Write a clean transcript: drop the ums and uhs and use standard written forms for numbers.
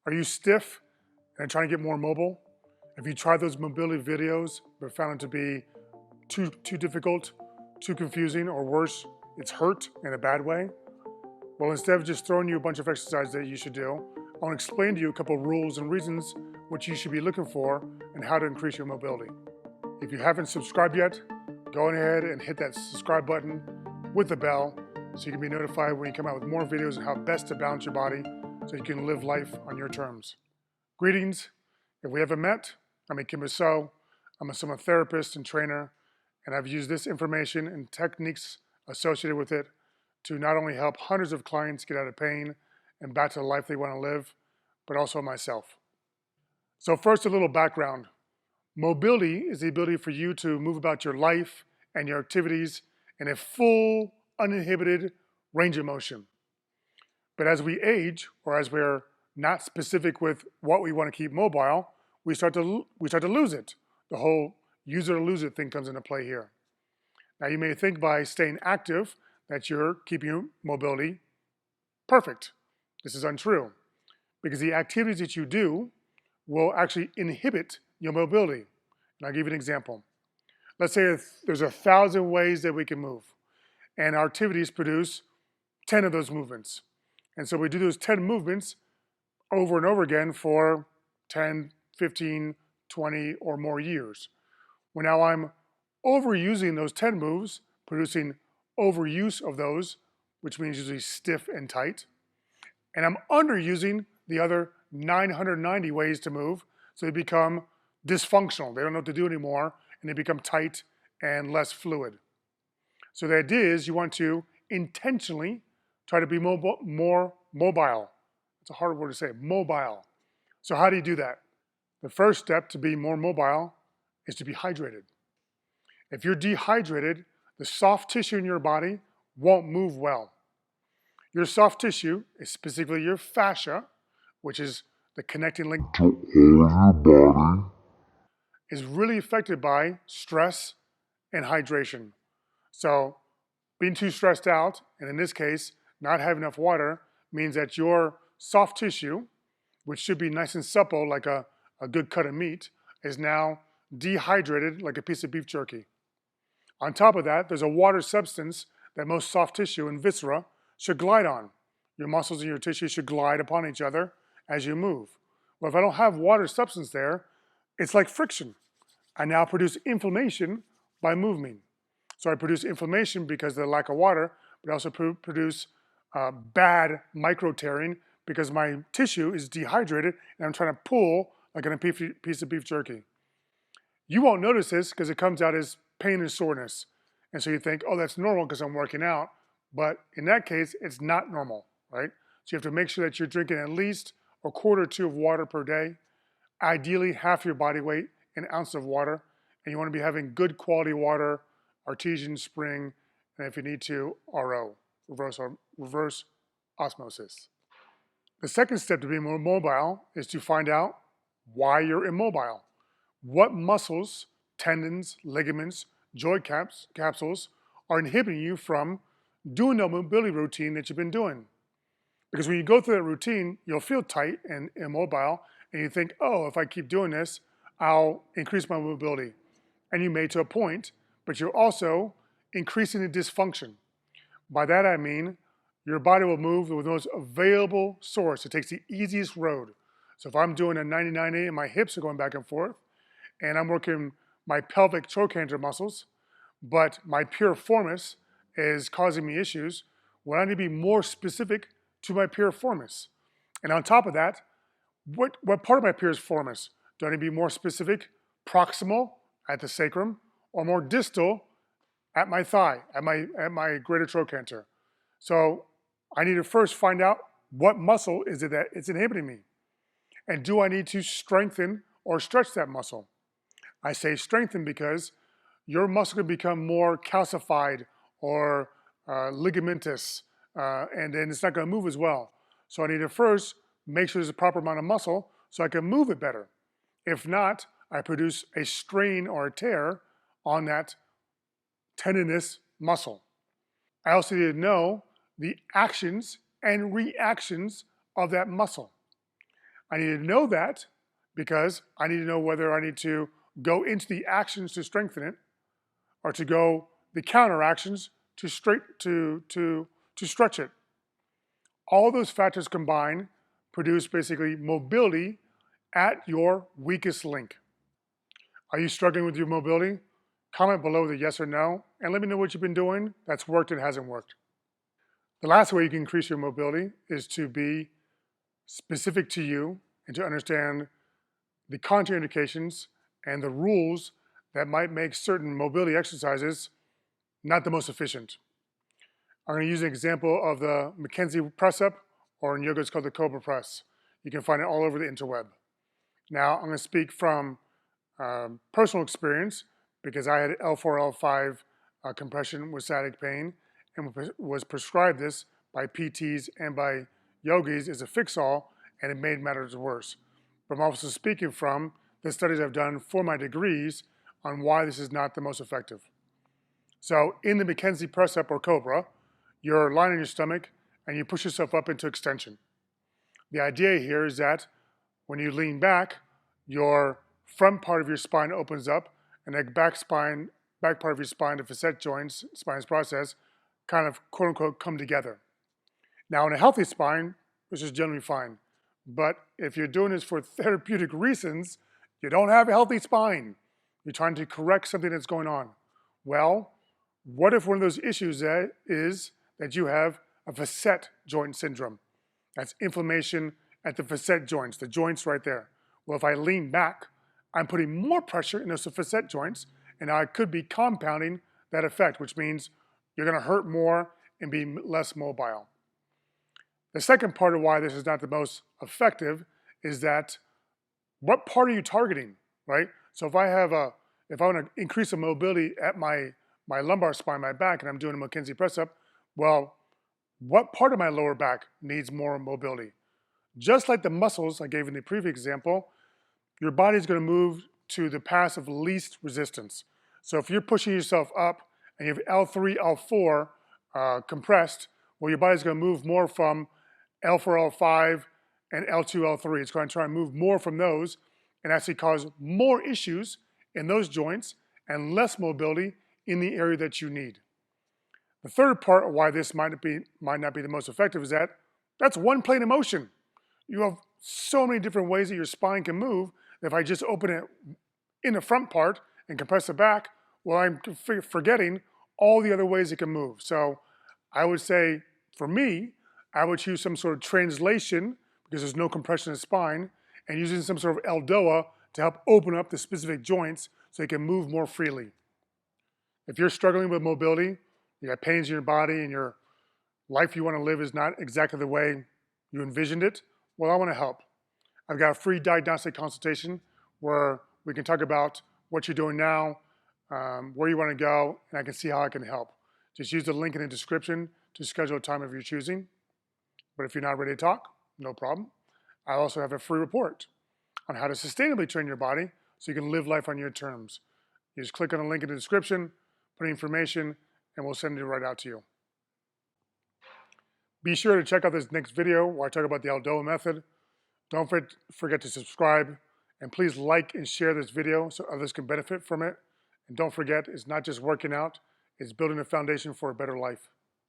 Are you stiff and trying to get more mobile? Have you tried those mobility videos but found it to be too difficult, too confusing, or worse, it's hurt in a bad way? Well, instead of just throwing you a bunch of exercises that you should do, I want to explain to you a couple of rules and reasons what you should be looking for and how to increase your mobility. If you haven't subscribed yet, go ahead and hit that subscribe button with the bell so you can be notified when you come out with more videos on how best to balance your body so you can live life on your terms. Greetings. If we haven't met, I'm Kim Bissau. I'm a therapist and trainer, and I've used this information and techniques associated with it to not only help hundreds of clients get out of pain and back to the life they want to live, but also myself. So first, a little background. Mobility is the ability for you to move about your life and your activities in a full, uninhibited range of motion. But as we age, or as we're not specific with what we want to keep mobile, we start to lose it. The whole use it or lose it thing comes into play here. Now you may think by staying active that you're keeping your mobility perfect. This is untrue, because the activities that you do will actually inhibit your mobility. And I'll give you an example. Let's say there's 1,000 ways that we can move, and our activities produce 10 of those movements. And so we do those 10 movements over and over again for 10, 15, 20 or more years. Well, now I'm overusing those 10 moves, producing overuse of those, which means usually stiff and tight. And I'm underusing the other 990 ways to move, so they become dysfunctional. They don't know what to do anymore, and they become tight and less fluid. So the idea is you want to intentionally try to be more mobile. It's a hard word to say, mobile. So how do you do that? The first step to be more mobile is to be hydrated. If you're dehydrated, the soft tissue in your body won't move well. Your soft tissue is specifically your fascia, which is the connecting link to all your body, is really affected by stress and hydration. So being too stressed out, and in this case, not having enough water, means that your soft tissue, which should be nice and supple like a good cut of meat, is now dehydrated like a piece of beef jerky. On top of that, there's a water substance that most soft tissue and viscera should glide on. Your muscles and your tissue should glide upon each other as you move. Well, if I don't have water substance there, it's like friction. I now produce inflammation by moving. So I produce inflammation because of the lack of water, but I also produce bad micro tearing because my tissue is dehydrated and I'm trying to pull like a piece of beef jerky. You won't notice this because it comes out as pain and soreness. And so you think, oh, that's normal because I'm working out. But in that case, it's not normal, right? So you have to make sure that you're drinking at least a quart or two of water per day, ideally half your body weight in ounces of water. And you want to be having good quality water, artesian spring, and if you need to, RO, reverse osmosis. The second step to be more mobile is to find out why you're immobile. What muscles, tendons, ligaments, joint capsules are inhibiting you from doing the mobility routine that you've been doing? Because when you go through that routine, you'll feel tight and immobile, and you think, oh, if I keep doing this, I'll increase my mobility. And you may to a point, but you're also increasing the dysfunction. By that I mean, your body will move with the most available source. It takes the easiest road. So if I'm doing a 90-90 and my hips are going back and forth, and I'm working my pelvic trochanter muscles, but my piriformis is causing me issues, well, I need to be more specific to my piriformis. And on top of that, what part of my piriformis? Do I need to be more specific, proximal at the sacrum, or more distal at my thigh, at my greater trochanter? So I need to first find out what muscle is it that it's inhibiting me. And do I need to strengthen or stretch that muscle? I say strengthen because your muscle can become more calcified or ligamentous, and then it's not going to move as well. So I need to first make sure there's a proper amount of muscle so I can move it better. If not, I produce a strain or a tear on that tendinous muscle. I also need to know the actions and reactions of that muscle. I need to know that because I need to know whether I need to go into the actions to strengthen it or to go the counter actions to stretch it. All those factors combined produce basically mobility at your weakest link. Are you struggling with your mobility? Comment below with a yes or no, and let me know what you've been doing that's worked and hasn't worked. The last way you can increase your mobility is to be specific to you and to understand the contraindications and the rules that might make certain mobility exercises not the most efficient. I'm going to use an example of the McKenzie press-up, or in yoga it's called the Cobra press. You can find it all over the interweb. Now, I'm going to speak from personal experience because I had L4, L5 compression with sciatic pain and was prescribed this by PTs and by yogis as a fix-all, and it made matters worse. But I'm also speaking from the studies I've done for my degrees on why this is not the most effective. So in the McKenzie press-up or Cobra, you're lying on your stomach and you push yourself up into extension. The idea here is that when you lean back, your front part of your spine opens up and the back part of your spine, the facet joints, spinous process, kind of quote unquote come together. Now in a healthy spine, this is generally fine. But if you're doing this for therapeutic reasons, you don't have a healthy spine. You're trying to correct something that's going on. Well, what if one of those issues is that you have a facet joint syndrome? That's inflammation at the facet joints, the joints right there. Well, if I lean back, I'm putting more pressure in those facet joints, and now I could be compounding that effect, which means you're going to hurt more and be less mobile. The second part of why this is not the most effective is that what part are you targeting, right? So if I want to increase the mobility at my lumbar spine, my back, and I'm doing a McKenzie press-up, well, what part of my lower back needs more mobility? Just like the muscles I gave in the previous example, your body's going to move to the path of least resistance. So if you're pushing yourself up and you have L3, L4 compressed, well, your body's going to move more from L4, L5, and L2, L3. It's going to try and move more from those and actually cause more issues in those joints and less mobility in the area that you need. The third part of why this might not be the most effective is that that's one plane of motion. You have so many different ways that your spine can move. If I just open it in the front part and compress the back, well, I'm forgetting all the other ways it can move. So I would say, for me, I would choose some sort of translation because there's no compression in the spine, and using some sort of ELDOA to help open up the specific joints so they can move more freely. If you're struggling with mobility, you got pains in your body, and your life you want to live is not exactly the way you envisioned it, well, I want to help. I've got a free diagnostic consultation where we can talk about what you're doing now, where you want to go, and I can see how I can help. Just use the link in the description to schedule a time of your choosing. But if you're not ready to talk, no problem. I also have a free report on how to sustainably train your body so you can live life on your terms. You just click on the link in the description, put in information, and we'll send it right out to you. Be sure to check out this next video where I talk about the ELDOA method. Don't forget to subscribe, and please like and share this video so others can benefit from it. And don't forget, it's not just working out, it's building a foundation for a better life.